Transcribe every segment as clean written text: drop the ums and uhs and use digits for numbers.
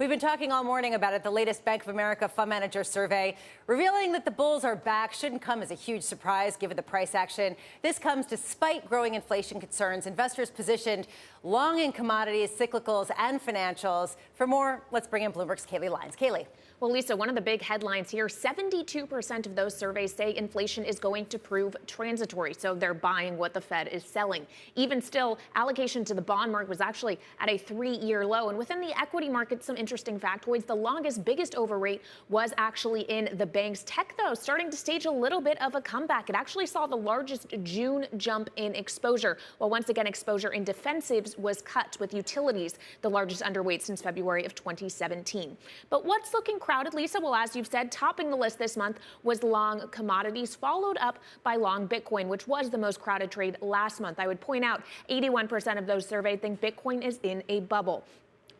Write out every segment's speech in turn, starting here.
We've been talking all morning about it. The latest Bank of America fund manager survey revealing that the bulls are back shouldn't come as a huge surprise given the price action. This comes despite growing inflation concerns. Investors positioned long in commodities, cyclicals, and financials. For more, let's bring in Bloomberg's Kayleigh Lyons. Kayleigh. Well, Lisa, one of the big headlines here, 72% of those surveys say inflation is going to prove transitory. So they're buying what the Fed is selling. Even still, allocation to the bond market was actually at a 3-year low. And within the equity market, some interesting factoids. The longest, biggest overrate was actually in the banks. Tech, though, starting to stage a little bit of a comeback. It actually saw the largest June jump in exposure. Well, once again, exposure in defensives was cut, with utilities the largest underweight since February of 2017. But what's looking crowded, Lisa? Well, as you've said, topping the list this month was long commodities, followed up by long Bitcoin, which was the most crowded trade last month. I would point out 81% of those surveyed think Bitcoin is in a bubble.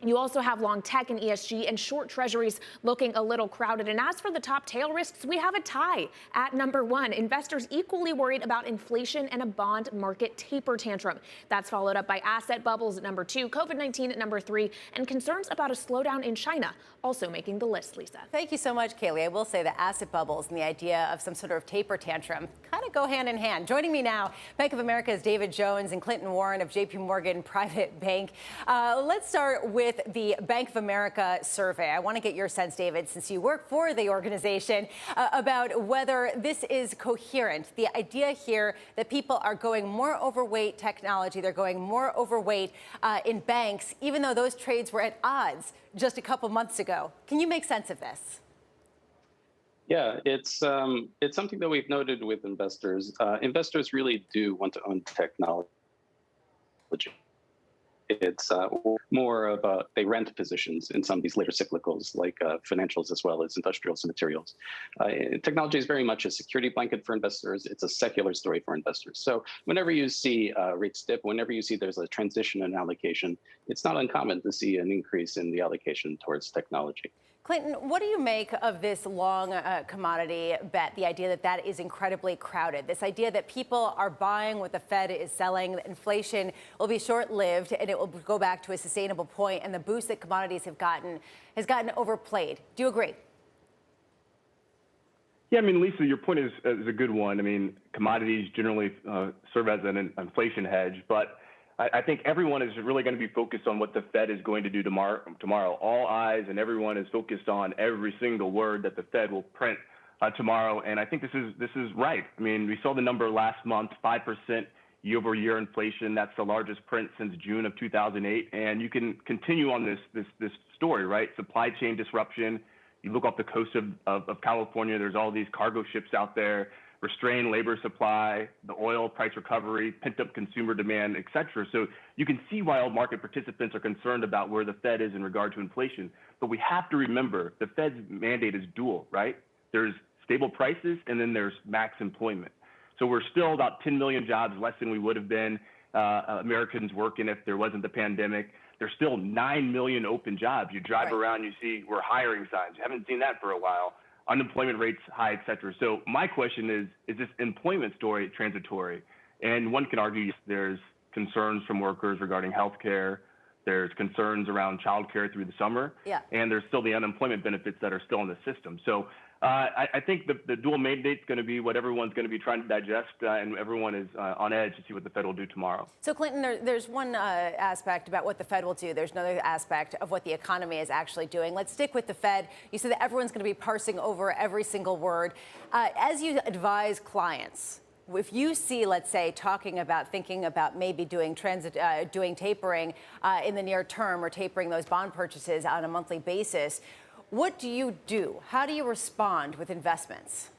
You also have long tech and ESG and short treasuries looking a little crowded. And as for the top tail risks, we have a tie at number 1. Investors equally worried about inflation and a bond market taper tantrum. That's followed up by asset bubbles at number 2, COVID-19 at number 3, and concerns about a slowdown in China also making the list, Lisa. Thank you so much, Kayleigh. I will say the asset bubbles and the idea of some sort of taper tantrum kind of go hand in hand. Joining me now, Bank of America's David Jones and Clinton Warren of JPMorgan Private Bank. Let's start with the Bank of America survey. I want to get your sense, David, since you work for the organization, about whether this is coherent. The idea here that people are going more overweight technology, they're going more overweight in banks, even though those trades were at odds just a couple months ago. Can you make sense of this? Yeah, it's something that we've noted with investors. Investors really do want to own technology. It's more of they rent positions in some of these later cyclicals, like financials as well as industrials and materials. Technology is very much a security blanket for investors. It's a secular story for investors. So whenever you see rates dip, whenever you see there's a transition in allocation, it's not uncommon to see an increase in the allocation towards technology. Clinton, what do you make of this long commodity bet, the idea that that is incredibly crowded, this idea that people are buying what the Fed is selling, that inflation will be short-lived and it will go back to a sustainable point, and the boost that commodities have gotten has gotten overplayed? Do you agree? Yeah, I mean, Lisa, your point is a good one. I mean, commodities generally serve as an inflation hedge, but I think everyone is really going to be focused on what the Fed is going to do tomorrow. All eyes and everyone is focused on every single word that the Fed will print tomorrow. And I think this is right. I mean, we saw the number last month, 5% year-over-year inflation. That's the largest print since June of 2008. And you can continue on this story, right? Supply chain disruption. You look off the coast of California, there's all these cargo ships out there, restrained labor supply, the oil price recovery, pent-up consumer demand, et cetera. So you can see why all market participants are concerned about where the Fed is in regard to inflation. But we have to remember the Fed's mandate is dual, right? There's stable prices and then there's max employment. So we're still about 10 million jobs less than we would have been, Americans working if there wasn't the pandemic. There's still 9 million open jobs. You drive around, you see we're hiring signs. You haven't seen that for a while. Unemployment rates high, et cetera. So my question is this employment story transitory? And one can argue there's concerns from workers regarding health care. There's concerns around child care through the summer. Yeah. And there's still the unemployment benefits that are still in the system. So I think the dual mandate is going to be what everyone's going to be trying to digest, and everyone is on edge to see what the Fed will do tomorrow. So, Clinton, there's one aspect about what the Fed will do. There's another aspect of what the economy is actually doing. Let's stick with the Fed. You said that everyone's going to be parsing over every single word. As you advise clients, if you see, let's say, thinking about maybe doing tapering in the near term, or tapering those bond purchases on a monthly basis, what do you do? How do you respond with investments?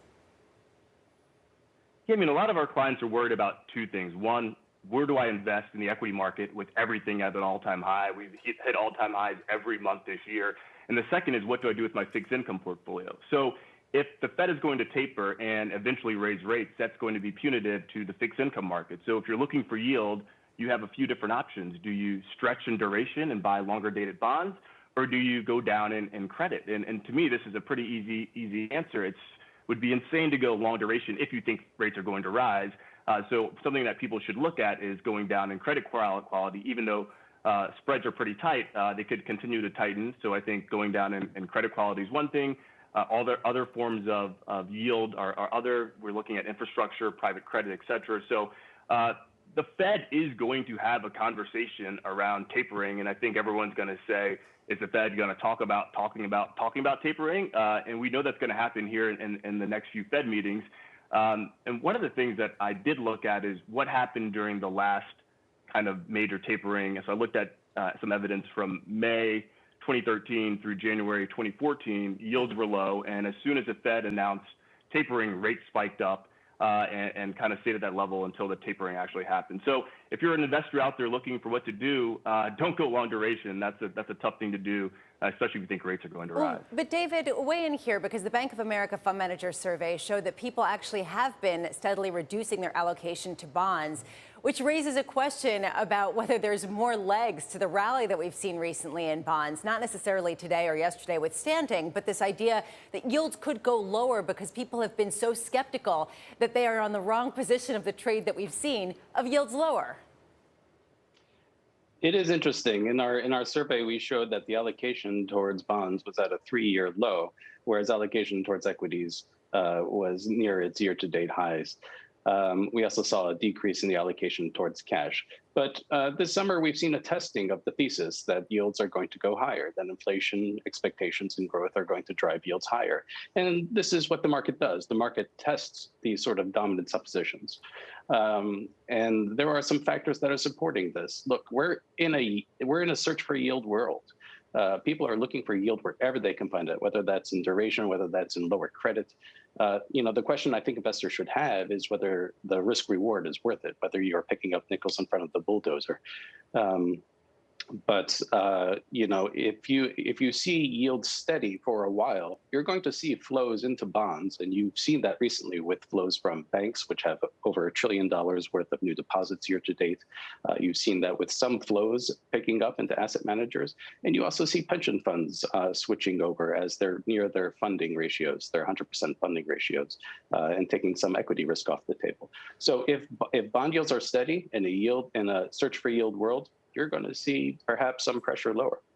Yeah, I mean, a lot of our clients are worried about two things. One, where do I invest in the equity market with everything at an all-time high? We've hit all-time highs every month this year. And the second is, what do I do with my fixed income portfolio? So if the Fed is going to taper and eventually raise rates, that's going to be punitive to the fixed income market. So if you're looking for yield, you have a few different options. Do you stretch in duration and buy longer dated bonds? Or do you go down in credit? And to me, this is a pretty easy answer. It would be insane to go long duration if you think rates are going to rise. So something that people should look at is going down in credit quality, even though spreads are pretty tight, they could continue to tighten. So I think going down in credit quality is one thing. All the other forms of yield are other. We're looking at infrastructure, private credit, et cetera. So the Fed is going to have a conversation around tapering, and I think everyone's going to say, is the Fed going to talking about tapering? And we know that's going to happen here in the next few Fed meetings. And one of the things that I did look at is what happened during the last kind of major tapering. So I looked at some evidence from May 2013 through January 2014. Yields were low, and as soon as the Fed announced tapering, rates spiked up and kind of stayed at that level until the tapering actually happened. So if you're an investor out there looking for what to do, don't go long duration. That's a tough thing to do, especially if you think rates are going to rise. But David, weigh in here, because the Bank of America Fund Manager survey showed that people actually have been steadily reducing their allocation to bonds, which raises a question about whether there's more legs to the rally that we've seen recently in bonds, not necessarily today or yesterday withstanding, but this idea that yields could go lower because people have been so skeptical that they are on the wrong position of the trade that we've seen of yields lower. It is interesting. In our survey, we showed that the allocation towards bonds was at a 3-year low, whereas allocation towards equities was near its year-to-date highs. We also saw a decrease in the allocation towards cash. But this summer, we've seen a testing of the thesis that yields are going to go higher, that inflation expectations and growth are going to drive yields higher. And this is what the market does. The market tests these sort of dominant suppositions. And there are some factors that are supporting this. Look, we're in a search for yield world. People are looking for yield wherever they can find it, whether that's in duration, whether that's in lower credit. The question I think investors should have is whether the risk reward is worth it, whether you're picking up nickels in front of the bulldozer. But if you see yields steady for a while, you're going to see flows into bonds, and you've seen that recently with flows from banks, which have over $1 trillion worth of new deposits year to date. You've seen that with some flows picking up into asset managers, and you also see pension funds switching over as they're near their funding ratios, their 100% funding ratios, and taking some equity risk off the table. So if bond yields are steady in a search for yield world, you're going to see perhaps some pressure lower.